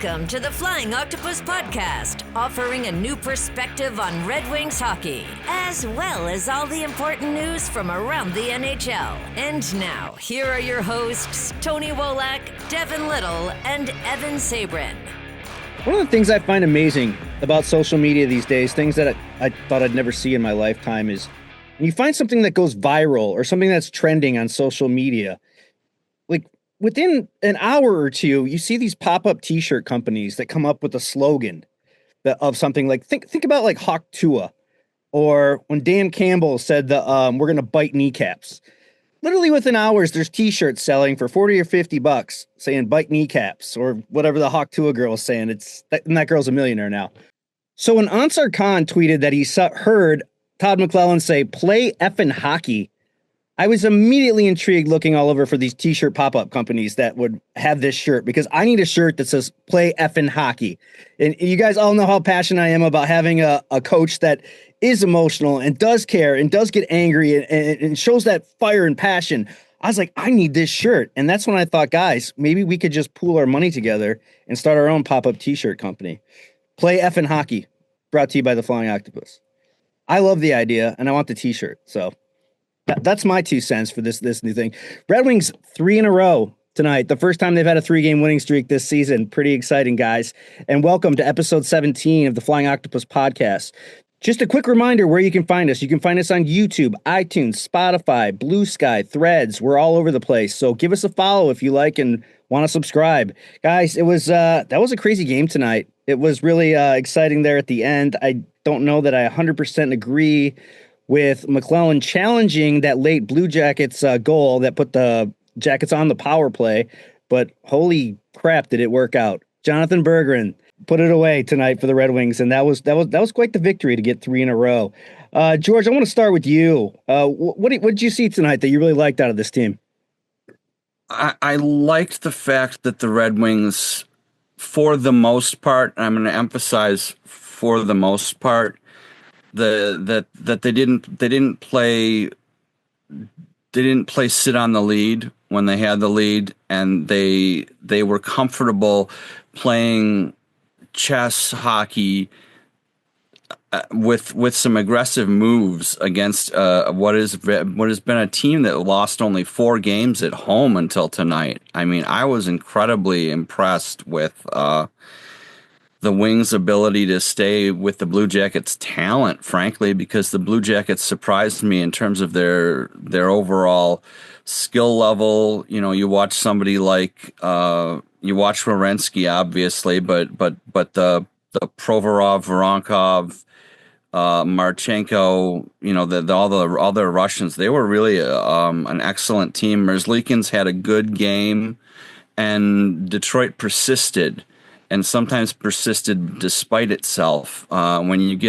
Welcome to the Flying Octopus Podcast, offering a new perspective on Red Wings hockey, as well as all the important news from around the NHL. And now, here are your hosts, Tony Wolak, Devin Little, and Evan Sabrin. One of the things I find amazing about social media these days, things that I thought I'd never see in my lifetime, is when you find something that goes viral or something that's trending on social media, like within an hour or two, you see these pop-up t-shirt companies that come up with a slogan of something like, think about like Hawk Tua, or when Dan Campbell said we're going to bite kneecaps. Literally within hours, there's t-shirts selling for 40 or 50 bucks saying bite kneecaps, or whatever the Hawk Tua girl is saying. And that girl's a millionaire now. So when Ansar Khan tweeted that he heard Todd McLellan say, play effing hockey, I was immediately intrigued looking all over for these t-shirt pop-up companies that would have this shirt, because I need a shirt that says play effing hockey. And you guys all know how passionate I am about having a coach that is emotional and does care and does get angry and shows that fire and passion. I was like, I need this shirt. And that's when I thought, guys, maybe we could just pool our money together and start our own pop-up t-shirt company. Play effing hockey, brought to you by the Flying Octopus. I love the idea and I want the t-shirt. So that's my 2 cents for this new thing. Red Wings 3 in a row tonight. The first time they've had a 3-game winning streak this season. Pretty exciting, guys. And welcome to episode 17 of the Flying Octopus podcast. Just a quick reminder where you can find us. You can find us on YouTube, iTunes, Spotify, Blue Sky, Threads. We're all over the place. So give us a follow if you like and want to subscribe. Guys, it was that was a crazy game tonight. It was really exciting there at the end. I don't know that I 100% agree with McLellan challenging that late Blue Jackets goal that put the Jackets on the power play, but holy crap, did it work out. Jonatan Berggren put it away tonight for the Red Wings, and that was quite the victory to get 3 in a row. George, I want to start with you. What did you see tonight that you really liked out of this team? I liked the fact that the Red Wings, for the most part, and I'm going to emphasize for the most part, that they didn't play sit on the lead when they had the lead, and they were comfortable playing chess hockey with some aggressive moves against what has been a team that lost only 4 games at home until tonight. I mean, I was incredibly impressed with the Wings' ability to stay with the Blue Jackets' talent, frankly, because the Blue Jackets surprised me in terms of their overall skill level. You know, you watch somebody like you watch Werenski, obviously, but the Provorov, Voronkov, Marchenko, you know, all the Russians, they were really an excellent team. Merzlikins had a good game, and Detroit persisted. And sometimes persisted despite itself. When you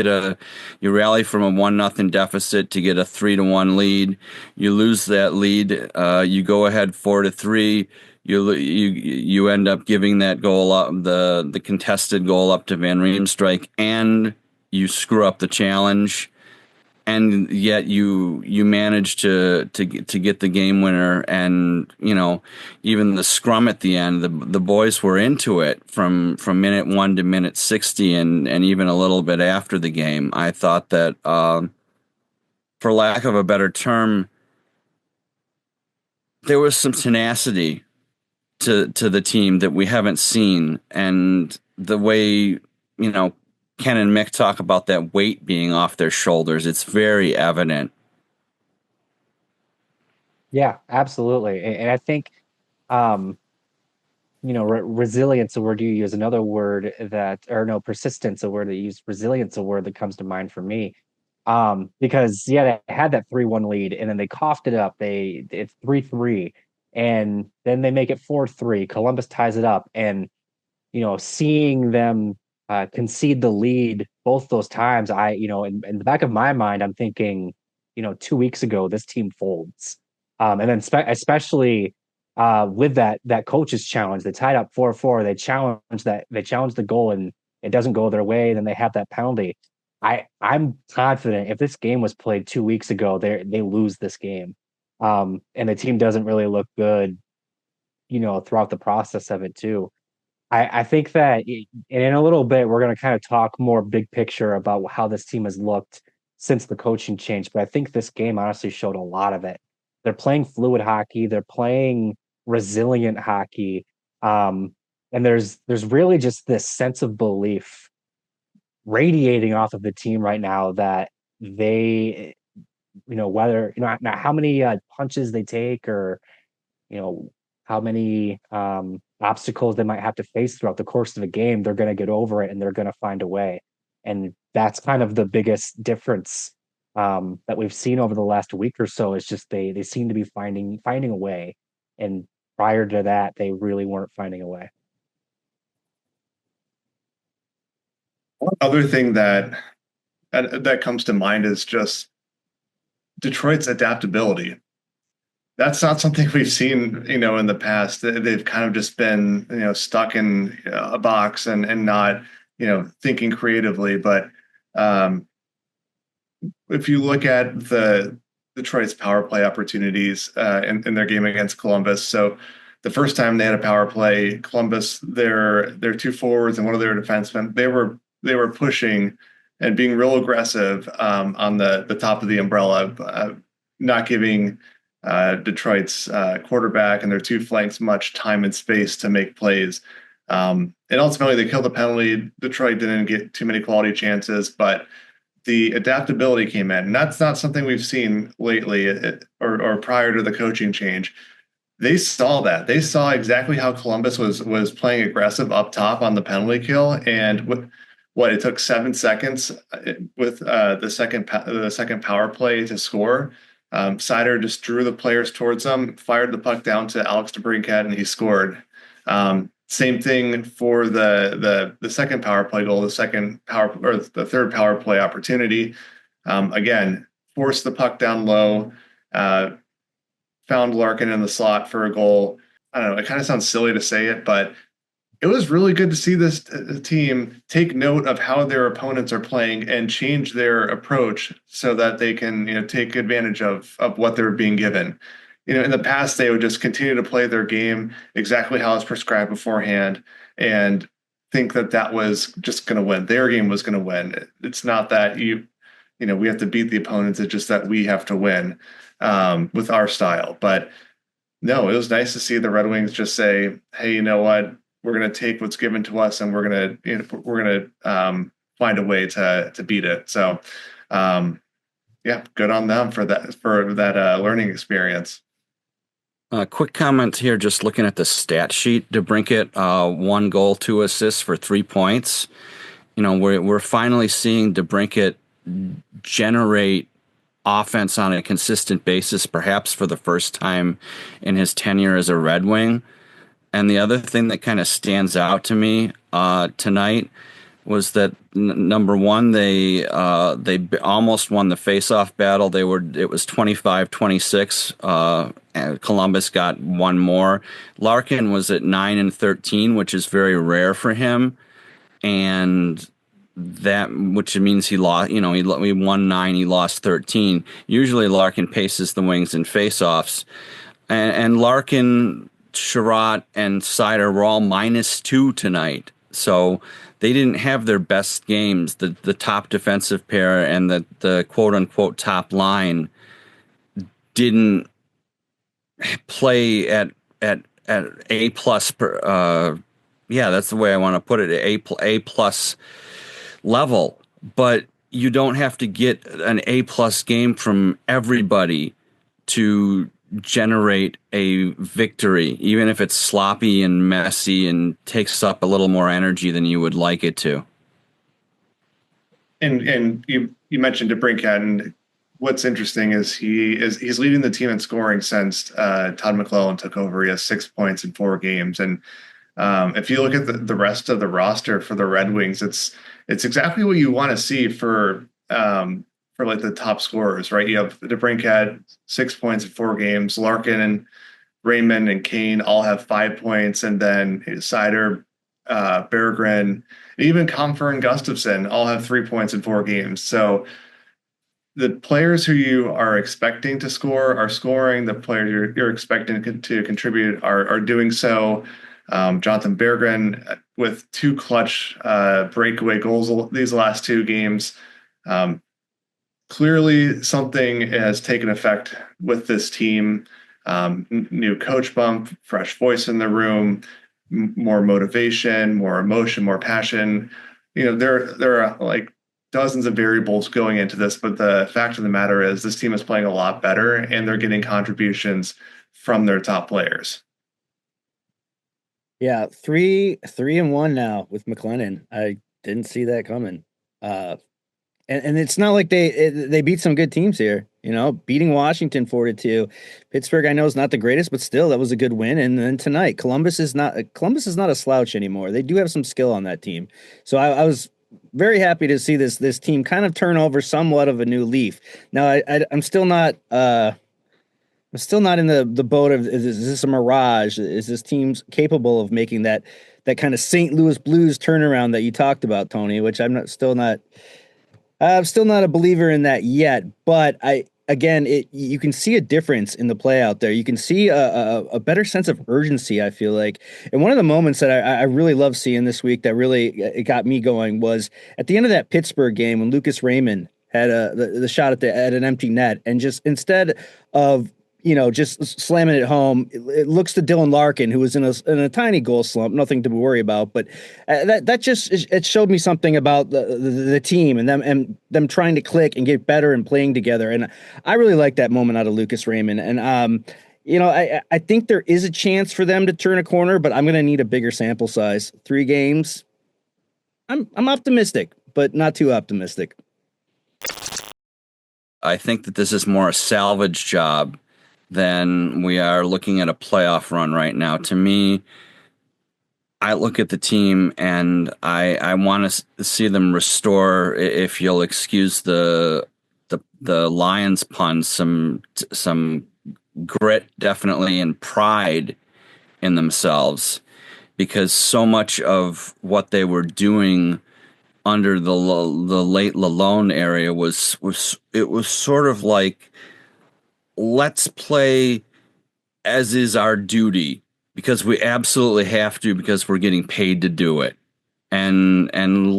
rally from a 1-0 deficit to get a 3-1 lead, you lose that lead. You go ahead 4-3. You end up giving that goal up, the contested goal up to Van Riemsdyk, and you screw up the challenge. And yet you manage to get the game winner, and you know, even the scrum at the end, the boys were into it from minute 1 to minute 60, and even a little bit after the game. I thought that, for lack of a better term, there was some tenacity to the team that we haven't seen, and the way, you know, Ken and Mick talk about that weight being off their shoulders, it's very evident. Yeah, absolutely. And I think, you know, resilience, a word you use, another word persistence, a word that you use, resilience, a word that comes to mind for me. Because, yeah, they had that 3-1 lead, and then they coughed it up. It's 3-3, and then they make it 4-3. Columbus ties it up. And, you know, seeing them concede the lead both those times, in the back of my mind, I'm thinking, you know, 2 weeks ago, this team folds. And then especially with that coach's challenge, they tied up 4-4. They challenge the goal, and it doesn't go their way. Then they have that penalty. I'm confident if this game was played 2 weeks ago, they lose this game. And the team doesn't really look good, you know, throughout the process of it too. I think that in a little bit, we're going to kind of talk more big picture about how this team has looked since the coaching change. But I think this game honestly showed a lot of it. They're playing fluid hockey. They're playing resilient hockey. Um, and there's really just this sense of belief radiating off of the team right now that they, whether, not how many punches they take or, you know, how many obstacles they might have to face throughout the course of a game, they're going to get over it and they're going to find a way. And that's kind of the biggest difference that we've seen over the last week or so is just they seem to be finding a way. And prior to that, they really weren't finding a way. One other thing that comes to mind is just Detroit's adaptability. That's not something we've seen, in the past. They've kind of just been, stuck in a box and not, thinking creatively. But if you look at the Detroit's power play opportunities in their game against Columbus, so the first time they had a power play, Columbus, their two forwards and one of their defensemen, they were pushing and being real aggressive on the top of the umbrella, not giving Detroit's quarterback and their two flanks much time and space to make plays. And ultimately, they killed the penalty. Detroit didn't get too many quality chances, but the adaptability came in. And that's not something we've seen lately or prior to the coaching change. They saw that. They saw exactly how Columbus was playing aggressive up top on the penalty kill. And it took 7 seconds with the second power play to score. Sider just drew the players towards him, fired the puck down to Alex DeBrincat, and he scored. Same thing for the second power play goal, the third power play opportunity. Again, forced the puck down low, found Larkin in the slot for a goal. I don't know. It kind of sounds silly to say it, but it was really good to see this team take note of how their opponents are playing and change their approach so that they can, take advantage of what they're being given. In the past, they would just continue to play their game exactly how it's prescribed beforehand and think that was just going to win. Their game was going to win. It's not that we have to beat the opponents. It's just that we have to win with our style. But no, it was nice to see the Red Wings just say, hey, you know what? We're going to take what's given to us, and we're going to find a way to beat it. So, good on them for that learning experience. Quick comment here, just looking at the stat sheet. DeBrincat, 1 goal, 2 assists for 3 points. We're finally seeing DeBrincat generate offense on a consistent basis, perhaps for the first time in his tenure as a Red Wing. And the other thing that kind of stands out to me tonight was that number one, they almost won the faceoff battle. It was 25-26. And Columbus got one more. Larkin was at 9-13, which is very rare for him, and which means he lost. He won 9, he lost 13. Usually Larkin paces the Wings in faceoffs, and Larkin, Sherratt, and Sider were all -2 tonight. So they didn't have their best games. The top defensive pair and the quote unquote top line didn't play at A plus that's the way I want to put it, A plus level. But you don't have to get an A plus game from everybody to generate a victory, even if it's sloppy and messy and takes up a little more energy than you would like it to. And you mentioned DeBrincat, and what's interesting is he's leading the team in scoring since Todd McLellan took over. He has 6 points in 4 games, and if you look at the rest of the roster for the Red Wings, it's exactly what you want to see for like the top scorers, right? You have DeBrincat, 6 points in 4 games. Larkin and Raymond and Kane all have 5 points, and then Sider, Berggren, even Comfer and Gustafsson all have 3 points in 4 games. So the players who you are expecting to score are scoring. The players you're expecting to contribute are doing so. Jonatan Berggren with 2 clutch breakaway goals these last 2 games. Clearly, something has taken effect with this team. New coach bump, fresh voice in the room, more motivation, more emotion, more passion. There are like dozens of variables going into this, but the fact of the matter is this team is playing a lot better, and they're getting contributions from their top players. Yeah, 3-1 now with McLellan. I didn't see that coming. And it's not like they beat some good teams here, beating Washington 4-2. Pittsburgh, I know, is not the greatest, but still, that was a good win. And then tonight, Columbus is not a slouch anymore. They do have some skill on that team. So I was very happy to see this team kind of turn over somewhat of a new leaf. Now, I'm still not in the boat of is this a mirage? Is this team capable of making that kind of St. Louis Blues turnaround that you talked about, Tony? Which I'm still not a believer in that yet. But you can see a difference in the play out there. You can see a better sense of urgency, I feel like. And one of the moments that I really love seeing this week that really it got me going was at the end of that Pittsburgh game when Raymond had the shot at an empty net, and just instead of just slamming it home, it looks to Dylan Larkin, who was in a tiny goal slump, nothing to worry about. But it showed me something about the team and them trying to click and get better and playing together. And I really like that moment out of Lucas Raymond. And I think there is a chance for them to turn a corner, but I'm going to need a bigger sample size. 3 games. I'm optimistic, but not too optimistic. I think that this is more a salvage job than we are looking at a playoff run right now. To me, I look at the team and I want to see them restore, if you'll excuse the Lions pun, some grit, definitely, and pride in themselves, because so much of what they were doing under the late Lalone area was sort of like, let's play as is our duty because we absolutely have to, because we're getting paid to do it. And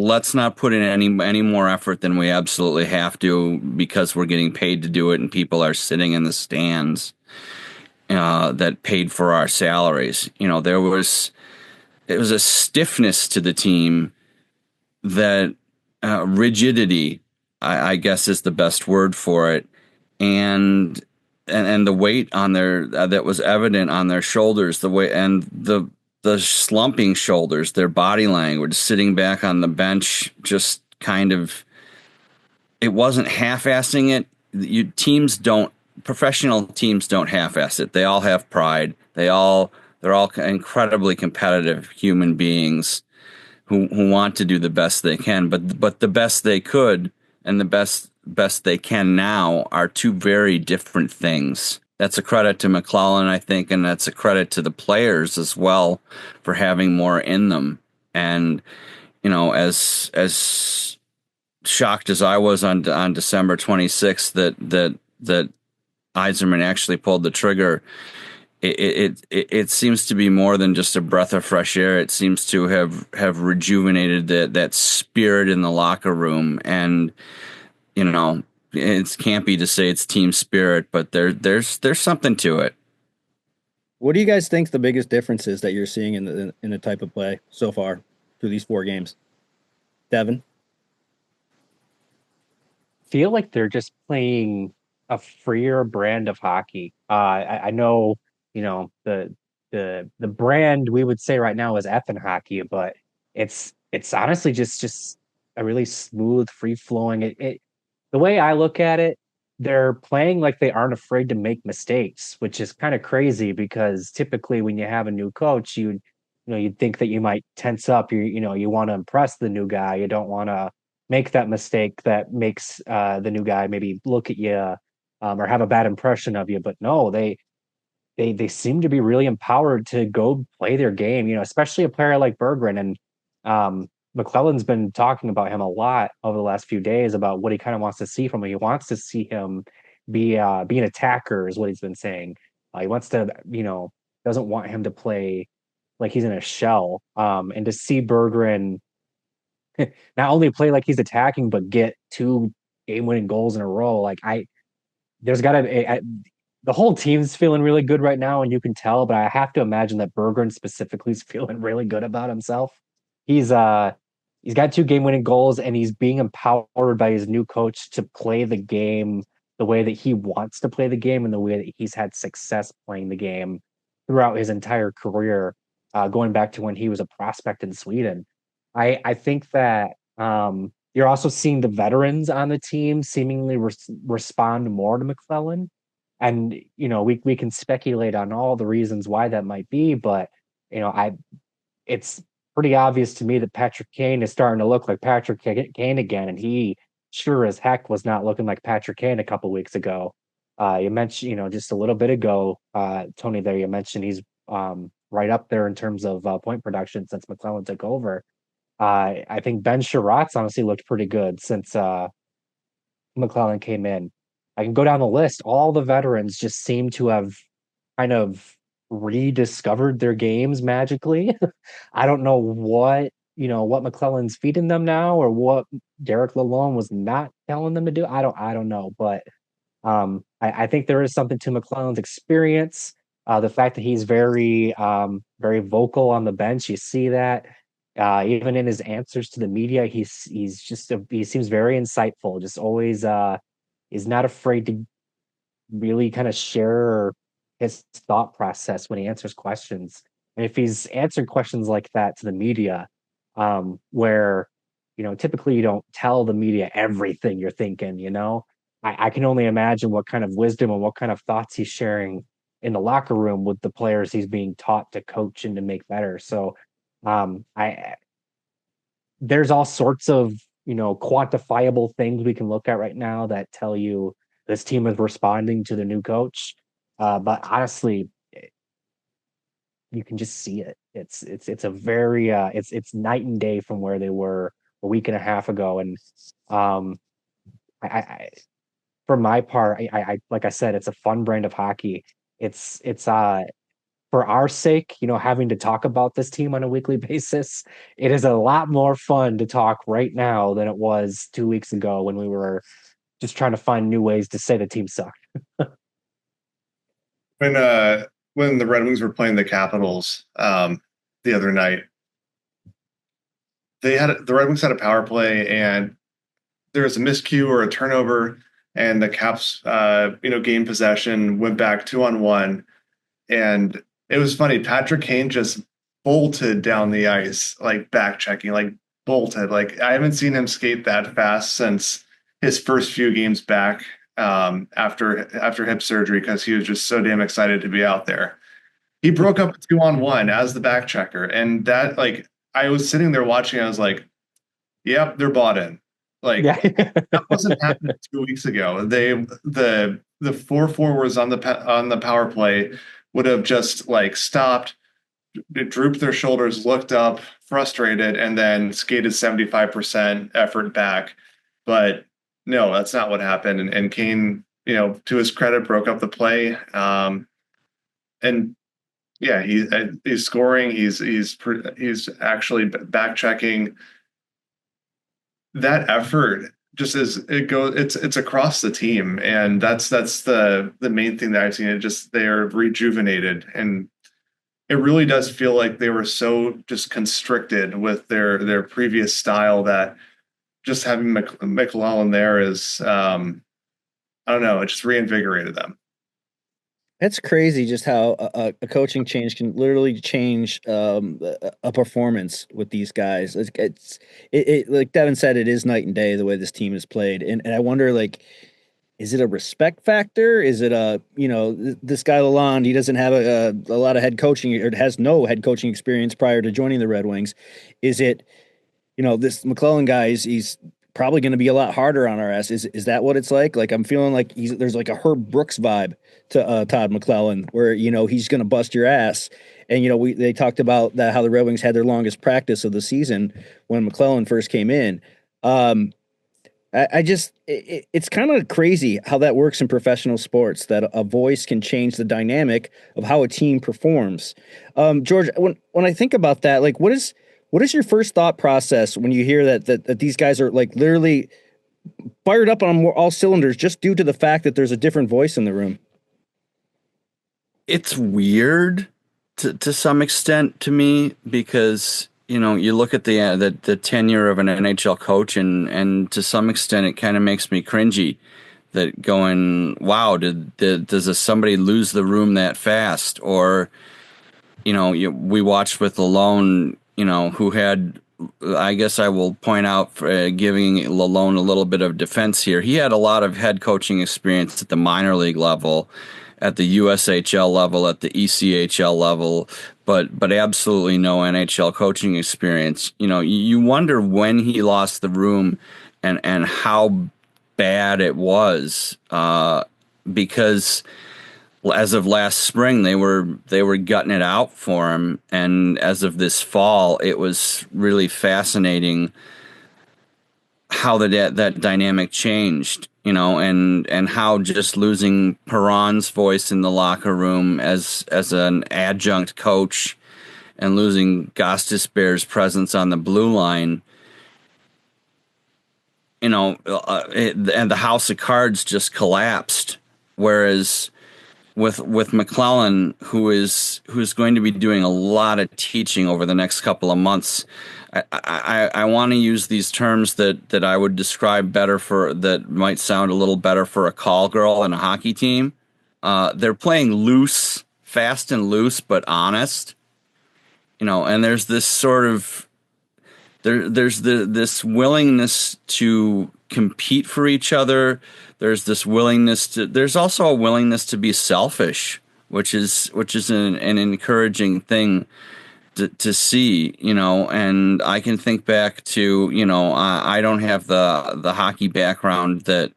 let's not put in any more effort than we absolutely have to because we're getting paid to do it, and people are sitting in the stands that paid for our salaries. It was a stiffness to the team, that rigidity, I guess, is the best word for it, and the weight on their that was evident on their shoulders, the weight and the slumping shoulders, their body language, sitting back on the bench, just kind of, it wasn't half-assing it. Professional teams don't half-ass it. They all have pride. They're all incredibly competitive human beings who want to do the best they can, but the best they could and the best they can now are 2 very different things. That's a credit to McLellan, I think, and that's a credit to the players as well for having more in them. And as shocked as I was on December 26th that Yzerman actually pulled the trigger, it seems to be more than just a breath of fresh air. It seems to have rejuvenated that spirit in the locker room. And it's campy to say it's team spirit, but there's something to it. What do you guys think the biggest difference is that you're seeing in the type of play so far through these 4 games? Devin? Feel like they're just playing a freer brand of hockey. I know, the brand we would say right now is effing hockey, but it's honestly just a really smooth, free flowing. The way I look at it, they're playing like they aren't afraid to make mistakes, which is kind of crazy because typically when you have a new coach, you'd think that you might tense up. You want to impress the new guy. You don't want to make that mistake that makes the new guy maybe look at you or have a bad impression of you. But no, they seem to be really empowered to go play their game. Especially a player like Berggren, and McLellan's been talking about him a lot over the last few days about what he kind of wants to see from him. He wants to see him be an attacker, is what he's been saying. He wants to, doesn't want him to play like he's in a shell. And to see Berggren not only play like he's attacking, but get 2 game-winning goals in a row, like there's got to the whole team's feeling really good right now, and you can tell. But I have to imagine that Berggren specifically is feeling really good about himself. He's got 2 game-winning goals, and he's being empowered by his new coach to play the game the way that he wants to play the game and the way that he's had success playing the game throughout his entire career, going back to when he was a prospect in Sweden. I think that you're also seeing the veterans on the team seemingly respond more to McLellan. And, we can speculate on all the reasons why that might be, but, it's pretty obvious to me that Patrick Kane is starting to look like Patrick Kane again. And he sure as heck was not looking like Patrick Kane a couple weeks ago. You mentioned, just a little bit ago, Tony, there you mentioned he's right up there in terms of point production since McLellan took over. I think Ben Sherratt's honestly looked pretty good since McLellan came in. I can go down the list. All the veterans just seem to have kind of rediscovered their games magically. I don't know what McLellan's feeding them now, or what Derek Lalonde was not telling them to do. I don't know, but I think there is something to McLellan's experience. The fact that he's very vocal on the bench, you see that. Even in his answers to the media, he seems very insightful. Just always is not afraid to really kind of share his thought process when he answers questions. And if he's answered questions like that to the media, where typically you don't tell the media everything you're thinking, I can only imagine what kind of wisdom and what kind of thoughts he's sharing in the locker room with the players he's being taught to coach and to make better. So there's all sorts of quantifiable things we can look at right now that tell you this team is responding to the new coach. But honestly, you can just see it. It's a very it's night and day from where they were a week and a half ago. And I for my part, I like I said, it's a fun brand of hockey. It's for our sake, having to talk about this team on a weekly basis, it is a lot more fun to talk right now than it was 2 weeks ago when we were just trying to find new ways to say the team sucked. When the Red Wings were playing the Capitals the other night, the Red Wings had a power play, and there was a miscue or a turnover, and the Caps gained possession, went back 2-on-1, and it was funny. Patrick Kane just bolted down the ice, like back checking, like bolted. Like I haven't seen him skate that fast since his first few games back after hip surgery, because he was just so damn excited to be out there. He broke up a 2-on-1 as the back checker, and that, like, I was sitting there watching. I was like, "Yep, they're bought in." Like that wasn't happening 2 weeks ago. The 4 forwards on the power play would have just like stopped, drooped their shoulders, looked up, frustrated, and then skated 75% effort back. But no, that's not what happened. And Kane, to his credit, broke up the play. And yeah, he's scoring. He's actually back checking. That effort just it's across the team, and that's the main thing that I've seen. They're rejuvenated, and it really does feel like they were so just constricted with their previous style that just having McLellan there is I don't know, it just reinvigorated them. It's crazy just how a coaching change can literally change a performance with these guys. It's like Devin said, it is night and day the way this team is played, and I wonder, like, is it a respect factor? Is it this guy Lalonde? He doesn't have a lot of head coaching, or has no head coaching experience prior to joining the Red Wings. Is it this McLellan guy? He's probably going to be a lot harder on our ass. Is that what it's like? Like, I'm feeling like there's like a Herb Brooks vibe to Todd McLellan, where he's going to bust your ass. And they talked about that, how the Red Wings had their longest practice of the season when McLellan first came in. I just it's kind of crazy how that works in professional sports, that a voice can change the dynamic of how a team performs. George, when I think about that, like what is your first thought process when you hear that these guys are like literally fired up on all cylinders just due to the fact that there's a different voice in the room? It's weird to some extent to me, because you look at the tenure of an NHL coach, and to some extent it kind of makes me cringy, that going, wow, does somebody lose the room that fast? Or we watched with Lalone, who had, I guess I will point out, for giving Lalone a little bit of defense here, he had a lot of head coaching experience at the minor league level, at the USHL level, at the ECHL level, but absolutely no NHL coaching experience. You wonder when he lost the room, and how bad it was, because as of last spring they were gutting it out for him, and as of this fall it was really fascinating how that dynamic changed, and how just losing Perron's voice in the locker room as an adjunct coach, and losing Gostisbehere's presence on the blue line, and the house of cards just collapsed. Whereas with McLellan, who's going to be doing a lot of teaching over the next couple of months, I want to use these terms that I would describe better, that might sound a little better for a call girl and a hockey team. They're playing loose, fast and loose, but honest. And there's this sort of this willingness to compete for each other. There's also a willingness to be selfish, which is an encouraging thing to see, and I can think back to, I don't have the hockey background that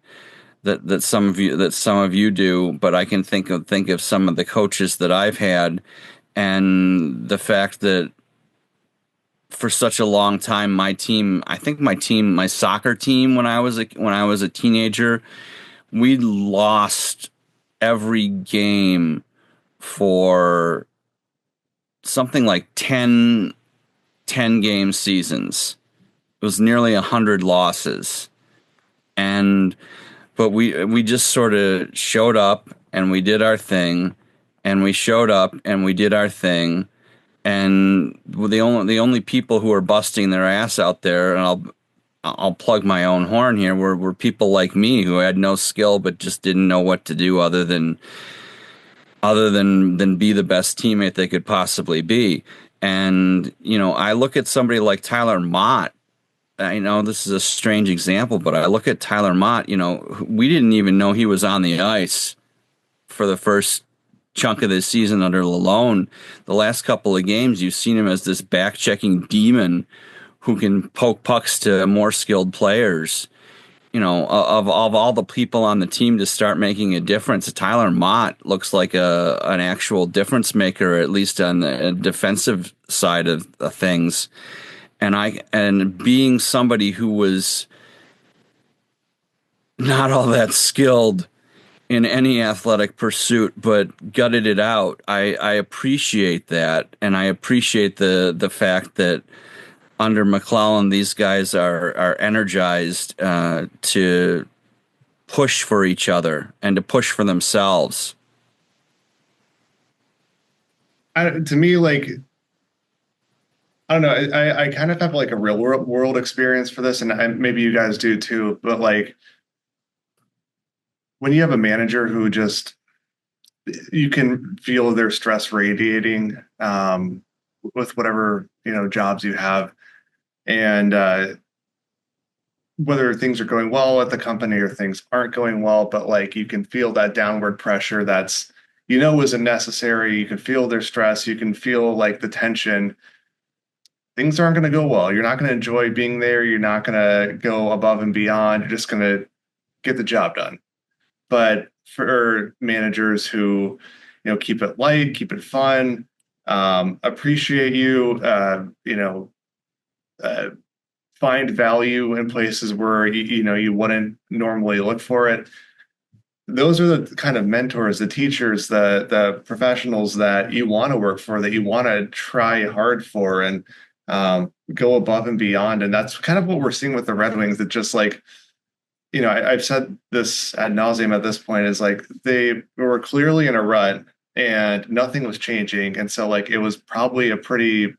some of you do, but I can think of some of the coaches that I've had, and the fact that for such a long time, my soccer team, when I was a teenager, we lost every game for something like 10 game seasons. It was nearly 100 losses. But we just sort of showed up and we did our thing, and we showed up and we did our thing. And the only people who were busting their ass out there, and I'll plug my own horn here, were people like me who had no skill but just didn't know what to do other than be the best teammate they could possibly be. And I look at somebody like Tyler Mott. I know this is a strange example, but I look at Tyler Mott. We didn't even know he was on the ice for the first chunk of this season under Lalone. The last couple of games, you've seen him as this back-checking demon who can poke pucks to more skilled players. Of all the people on the team to start making a difference, Tyler Mott looks like an actual difference maker, at least on the defensive side of things. And being somebody who was not all that skilled in any athletic pursuit, but gutted it out, I appreciate that, and I appreciate the fact that under McLellan, these guys are energized to push for each other and to push for themselves. To me, like, I don't know, I kind of have like a real world experience for this, and maybe you guys do too, but like, when you have a manager who just, you can feel their stress radiating with whatever jobs you have, and whether things are going well at the company or things aren't going well, but like you can feel that downward pressure that's isn't necessary. You can feel their stress. You can feel like the tension. Things aren't going to go well. You're not going to enjoy being there. You're not going to go above and beyond. You're just going to get the job done. But for managers who, keep it light, keep it fun, appreciate you, find value in places where you wouldn't normally look for it. Those are the kind of mentors, the teachers, the professionals that you want to work for, that you want to try hard for, and go above and beyond. And that's kind of what we're seeing with the Red Wings. That just like, I've said this ad nauseum at this point, is like they were clearly in a rut and nothing was changing. And so like it was probably a pretty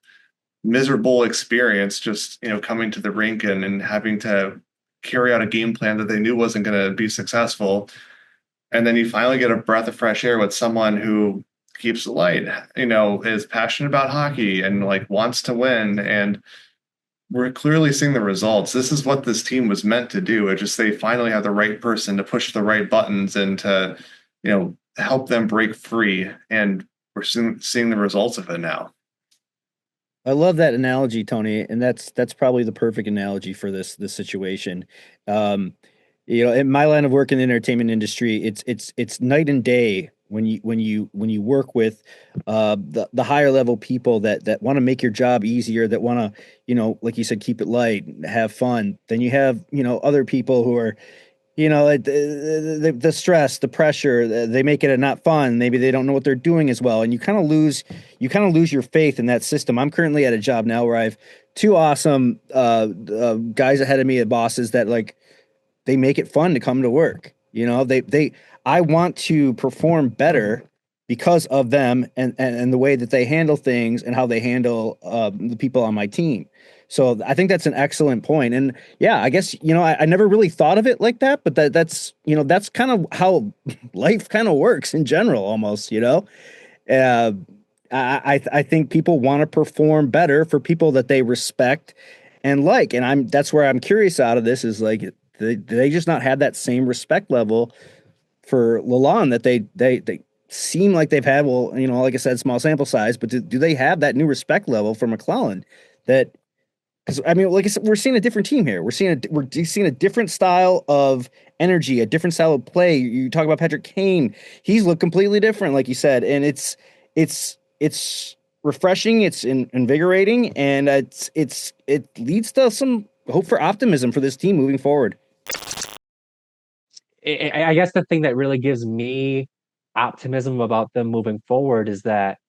miserable experience just, coming to the rink and having to carry out a game plan that they knew wasn't going to be successful. And then you finally get a breath of fresh air with someone who keeps the light, is passionate about hockey and like wants to win. And we're clearly seeing the results. This is what this team was meant to do. It just, they finally have the right person to push the right buttons and to, help them break free. And we're seeing the results of it now. I love that analogy, Tony, and that's probably the perfect analogy for this situation. In my line of work in the entertainment industry, it's night and day when you work with the higher level people that want to make your job easier, that want to, like you said, keep it light, have fun. Then you have other people who are the stress, the pressure, they make it not fun. Maybe they don't know what they're doing as well. And you kind of lose your faith in that system. I'm currently at a job now where I have two awesome guys ahead of me, bosses that like, they make it fun to come to work. I want to perform better because of them and the way that they handle things and how they handle the people on my team. So I think that's an excellent point. And yeah, I guess, I never really thought of it like that, but that's kind of how life kind of works in general, almost, I think people want to perform better for people that they respect and like, and that's where I'm curious out of this is like, they just not have that same respect level for Lalonde that they seem like they've had. Well, like I said, small sample size, but do they have that new respect level for McLellan that, because I mean, like I said, we're seeing a different team here. We're seeing a different style of energy, a different style of play. You talk about Patrick Kane; he's looked completely different, like you said, and it's refreshing, it's invigorating, and it leads to some hope for optimism for this team moving forward. I guess the thing that really gives me optimism about them moving forward is that,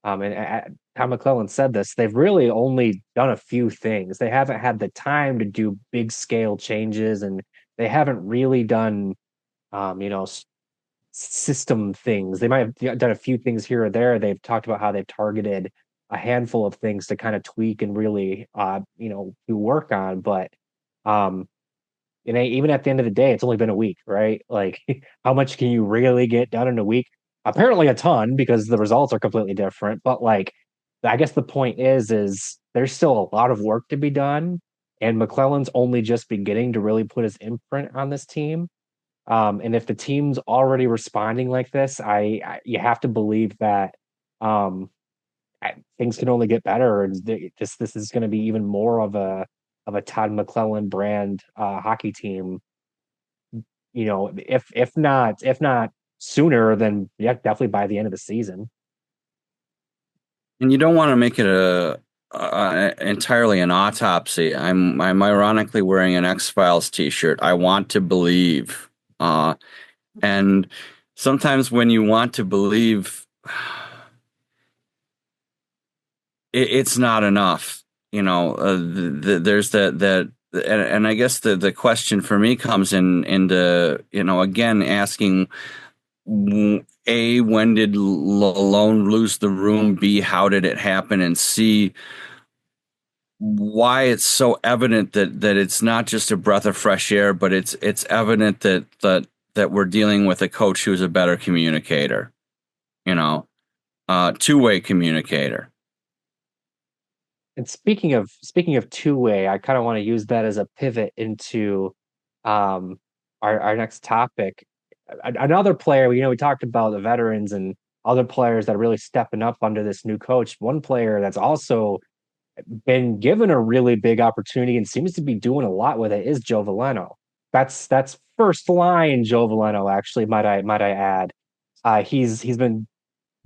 Todd McLellan said this, they've really only done a few things. They haven't had the time to do big scale changes, and they haven't really done, system things. They might have done a few things here or there. They've talked about how they've targeted a handful of things to kind of tweak and really, do work on. But, even at the end of the day, it's only been a week, right? Like, how much can you really get done in a week? Apparently a ton, because the results are completely different. But like, I guess the point is there's still a lot of work to be done, and McLellan's only just beginning to really put his imprint on this team. And if the team's already responding like this, you have to believe that things can only get better, and this is going to be even more of a Todd McLellan brand hockey team. If not sooner, then yeah, definitely by the end of the season. And you don't want to make it entirely an autopsy. I'm ironically wearing an X-Files t-shirt. I want to believe. And sometimes when you want to believe, it's not enough. There's that and I guess the question for me comes into again asking, A, when did Lalonde lose the room? B, how did it happen? And C, why it's so evident that it's not just a breath of fresh air, but it's evident that we're dealing with a coach who's a better communicator, two-way communicator. And speaking of two-way, I kind of want to use that as a pivot into our next topic. Another player, we talked about the veterans and other players that are really stepping up under this new coach. One player that's also been given a really big opportunity and seems to be doing a lot with it is Joe Veleno. That's first line Joe Veleno, actually, might I add. He's been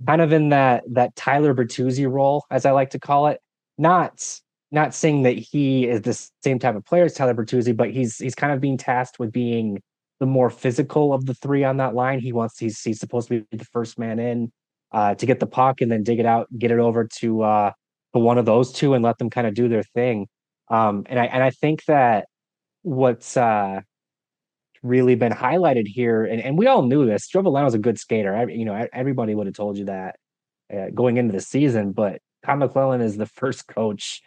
kind of in that Tyler Bertuzzi role, as I like to call it. Not not saying that he is the same type of player as Tyler Bertuzzi, but he's kind of being tasked with being the more physical of the three on that line. He's supposed to be the first man in to get the puck and then dig it out, get it over to one of those two and let them kind of do their thing. And I think that what's really been highlighted here, and we all knew this. Joe Veleno's a good skater. Everybody would have told you that going into the season. But Todd McLellan is the first coach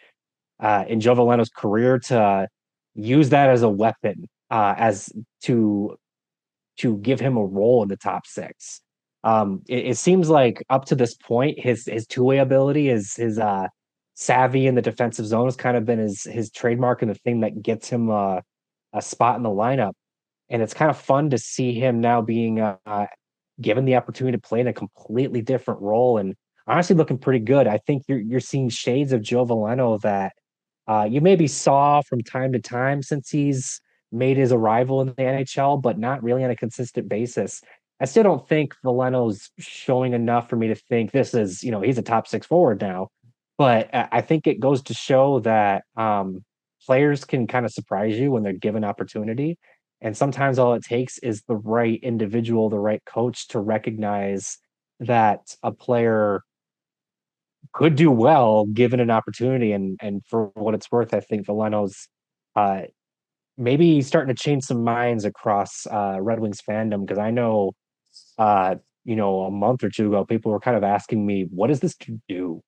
in Joe Veleno's career to use that as a weapon, as to give him a role in the top six. It seems like up to this point, his two-way ability, his savvy in the defensive zone has kind of been his trademark and the thing that gets him a spot in the lineup. And it's kind of fun to see him now being given the opportunity to play in a completely different role and honestly looking pretty good. I think you're seeing shades of Joe Veleno that you maybe saw from time to time since he's made his arrival in the NHL, but not really on a consistent basis. I still don't think Veleno's showing enough for me to think this is, he's a top six forward now. But I think it goes to show that players can kind of surprise you when they're given opportunity. And sometimes all it takes is the right individual, the right coach to recognize that a player could do well given an opportunity. And for what it's worth, I think Veleno's maybe starting to change some minds across Red Wings fandom, because I know, a month or two ago, people were kind of asking me, what does this do?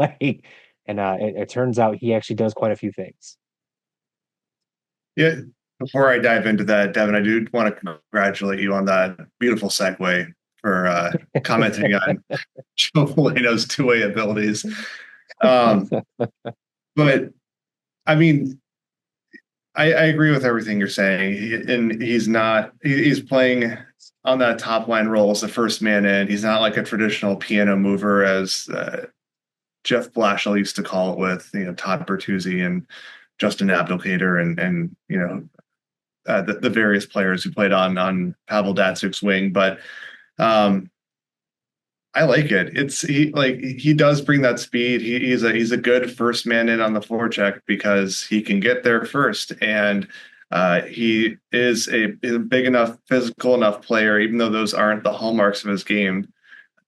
It turns out he actually does quite a few things. Yeah. Before I dive into that, Devin, I do want to congratulate you on that beautiful segue for commenting on Joe Veleno's two-way abilities. But I mean, I agree with everything you're saying. And he's playing on that top line role as the first man in. He's not like a traditional piano mover, as Jeff Blashill used to call it with, Todd Bertuzzi and Justin Abdelkader and the various players who played on Pavel Datsuk's wing. But I like it. He does bring that speed. He's a good first man in on the forecheck because he can get there first, and he is a big enough, physical enough player, even though those aren't the hallmarks of his game,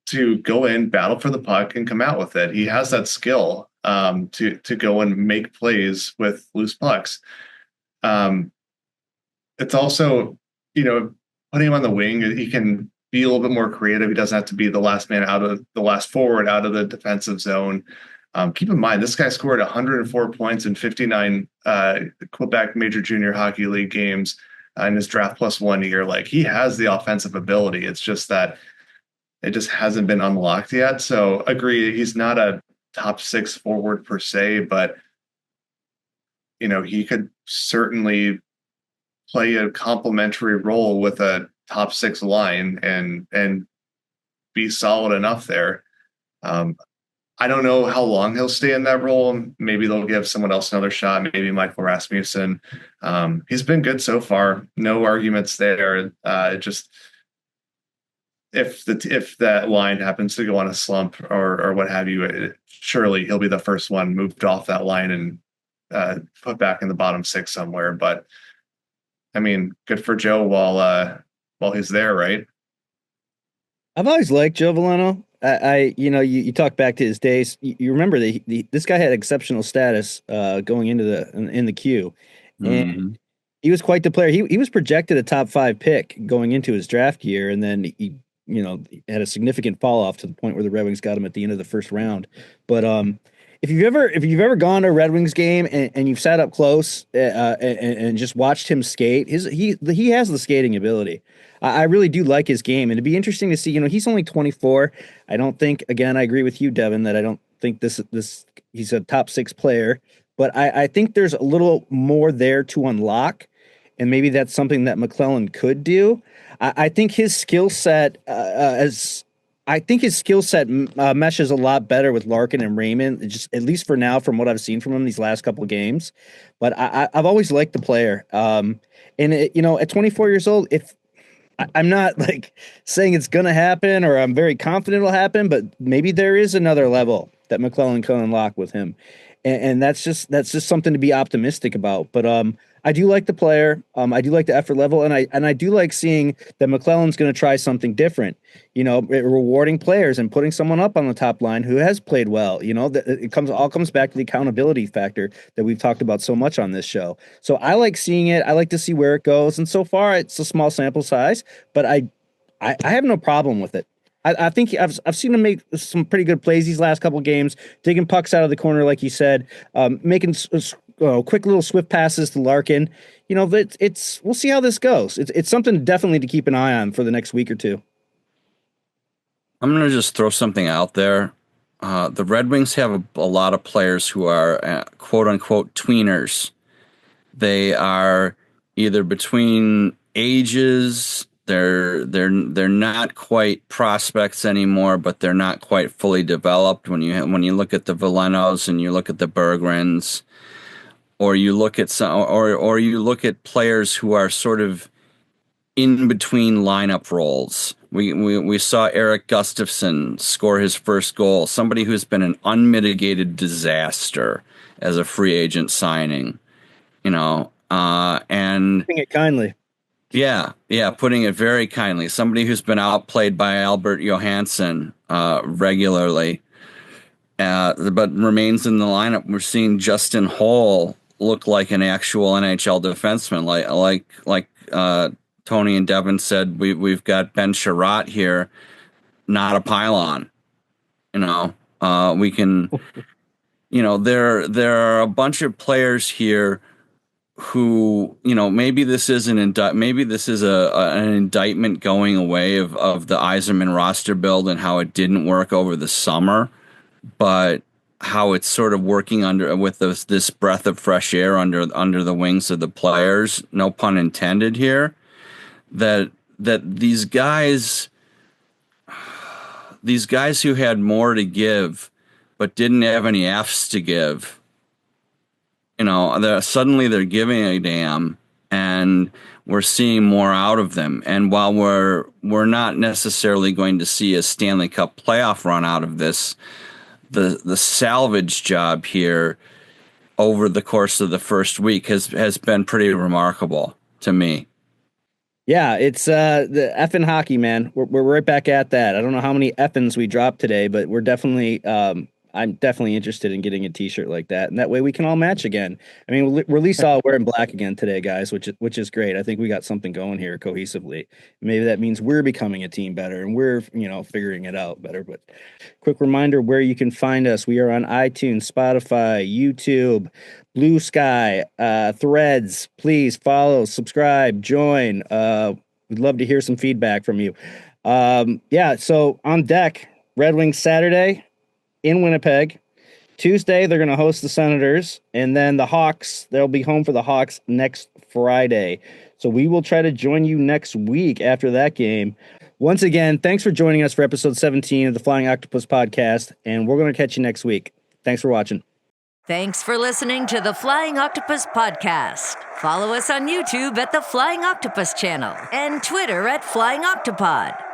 to go in, battle for the puck, and come out with it. He has that skill to go and make plays with loose pucks. It's also, putting him on the wing, he can be a little bit more creative. He doesn't have to be the last forward out of the defensive zone. Keep in mind, this guy scored 104 points in 59 Quebec Major Junior Hockey League games in his draft plus 1 year. Like, he has the offensive ability. It's just that it just hasn't been unlocked yet. So agree, he's not a top six forward per se, but he could certainly play a complementary role with a top six line and be solid enough there. I don't know how long he'll stay in that role. Maybe they'll give someone else another shot. Maybe Michael Rasmussen. He's been good so far. No arguments there. Just if that line happens to go on a slump or what have you, surely he'll be the first one moved off that line and put back in the bottom six somewhere. But I mean, good for Joe while he's there, right? I've always liked Joe Veleno. You talk back to his days. You remember that this guy had exceptional status going into in the queue, and he was quite the player. He was projected a top 5 pick going into his draft year, and then he had a significant fall off to the point where the Red Wings got him at the end of the first round. But if you've ever gone to a Red Wings game and you've sat up close and just watched him skate, he has the skating ability. I really do like his game, and it'd be interesting to see. He's only 24. I don't think. Again, I agree with you, Devin, that I don't think this he's a top 6 player, but I think there's a little more there to unlock, and maybe that's something that McLellan could do. I think his skill set meshes a lot better with Larkin and Raymond, just at least for now, from what I've seen from him these last couple of games. But I've always liked the player. And at 24 years old, I'm not saying it's going to happen, or I'm very confident it'll happen, but maybe there is another level that McLellan can unlock with him. and that's just something to be optimistic about. But I do like the player. I do like the effort level, and I do like seeing that McLellan's going to try something different. Rewarding players and putting someone up on the top line who has played well. It comes back to the accountability factor that we've talked about so much on this show. So I like seeing it. I like to see where it goes. And so far, it's a small sample size, but I have no problem with it. I think I've seen him make some pretty good plays these last couple games, digging pucks out of the corner, like you said, making quick little swift passes to Larkin. We'll see how this goes. It's something definitely to keep an eye on for the next week or two. I'm going to just throw something out there. The Red Wings have a lot of players who are quote unquote tweeners. They are either between ages. They're not quite prospects anymore, but they're not quite fully developed. When you look at the Velenos and you look at the Berggrens, or you look at or you look at players who are sort of in between lineup roles. We saw Eric Gustafsson score his first goal. Somebody who's been an unmitigated disaster as a free agent signing, and Putting it kindly. Yeah, putting it very kindly. Somebody who's been outplayed by Albert Johansson regularly, but remains in the lineup. We're seeing Justin Holl look like an actual NHL defenseman, like Tony and Devin said. We've got Ben Sherratt here, not a pylon. We can. There are a bunch of players here who, maybe this is an indictment going away of the Yzerman roster build and how it didn't work over the summer, but how it's sort of working with this breath of fresh air under the wings of the players. No pun intended here. That these guys who had more to give but didn't have any F's to give. Suddenly they're giving a damn, and we're seeing more out of them. And while we're not necessarily going to see a Stanley Cup playoff run out of this, the salvage job here over the course of the first week has been pretty remarkable to me. Yeah, it's the effing hockey, man. We're right back at that. I don't know how many effins we dropped today, but we're definitely I'm definitely interested in getting a T-shirt like that, and that way we can all match again. I mean, we're at least all wearing black again today, guys, which is great. I think we got something going here cohesively. Maybe that means we're becoming a team better, and we're figuring it out better. But quick reminder where you can find us: we are on iTunes, Spotify, YouTube, Blue Sky, Threads. Please follow, subscribe, join. We'd love to hear some feedback from you. So on deck, Red Wings Saturday in Winnipeg. Tuesday, they're going to host the Senators, and then the Hawks, they'll be home for the Hawks next Friday. So we will try to join you next week after that game. Once again, thanks for joining us for episode 17 of the Flying Octopus podcast, and we're going to catch you next week. Thanks for watching. Thanks for listening to the Flying Octopus podcast. Follow us on YouTube at the Flying Octopus channel and Twitter at Flying Octopod.